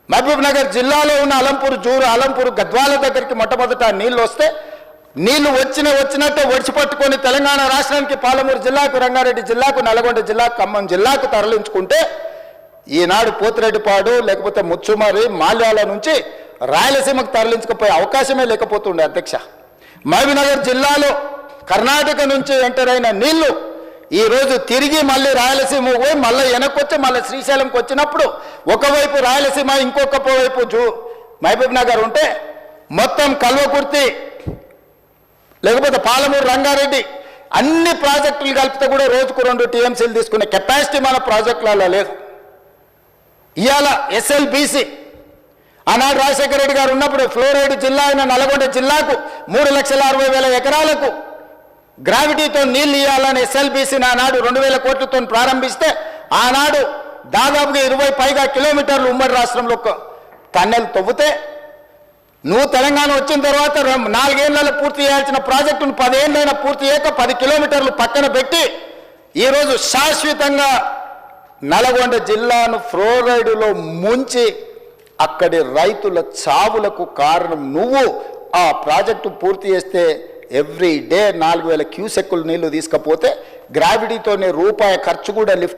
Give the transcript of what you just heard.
మహబూబ్ నగర్ జిల్లాలో ఉన్న అలంపూర్ గద్వాల దగ్గరికి మొట్టమొదట నీళ్లు వస్తే నీళ్లు వచ్చినట్టే ఒడిచి పట్టుకొని తెలంగాణ రాష్ట్రానికి పాలమూరు జిల్లాకు, రంగారెడ్డి జిల్లాకు, నల్గొండ జిల్లాకు, ఖమ్మం జిల్లాకు తరలించుకుంటే ఈనాడు పోతిరెడ్డిపాడు లేకపోతే ముచ్చుమరి మాల్యాల నుంచి రాయలసీమకు తరలించకపోయే అవకాశమే లేకపోతుండే అధ్యక్ష. మహబూబ్ నగర్ జిల్లాలో కర్ణాటక నుంచి ఎంటర్ అయిన నీళ్లు ఈరోజు తిరిగి మళ్ళీ రాయలసీమ పోయి మళ్ళీ వెనక్కొచ్చి మళ్ళీ శ్రీశైలంకి వచ్చినప్పుడు ఒకవైపు రాయలసీమ ఇంకొక వైపు మహబూబ్ నగర్ ఉంటే మొత్తం కల్వకుర్తి లేకపోతే పాలమూరు, రంగారెడ్డి అన్ని ప్రాజెక్టులు కలిపితే కూడా రోజుకు 2 టీఎంసీలు తీసుకునే కెపాసిటీ మన ప్రాజెక్టులలో లేదు. ఇవాళ ఎస్ఎల్బీసీ ఆనాడు రాజశేఖర రెడ్డి గారు ఉన్నప్పుడు ఫ్లోరైడ్ జిల్లా అయిన నల్గొండ జిల్లాకు 3,60,000 ఎకరాలకు గ్రావిటీతో నీళ్లు ఇవ్వాలని ఎస్ఎల్బీసీని ఆనాడు 2,000 కోట్లతో ప్రారంభిస్తే ఆనాడు దాదాపుగా 20 పైగా కిలోమీటర్లు ఉమ్మడి రాష్ట్రంలో టన్నెల్ తవ్వుతే నువ్వు తెలంగాణ వచ్చిన తర్వాత 4 ఏళ్లలో పూర్తి చేయాల్సిన ప్రాజెక్టును 10 ఏళ్ళైనా పూర్తి చేయక 10 కిలోమీటర్లు పక్కన పెట్టి ఈరోజు శాశ్వతంగా నల్గొండ జిల్లాను ఫ్లోరైడ్లో ముంచి అక్కడి రైతుల చావులకు కారణం నువ్వు. ఆ ప్రాజెక్టు పూర్తి చేస్తే ఎవ్రీ డే 4,000 క్యూసెక్కులు నీళ్లు తీసుకపోతే గ్రావిటీతోనే రూపాయి ఖర్చు కూడా లిఫ్ట్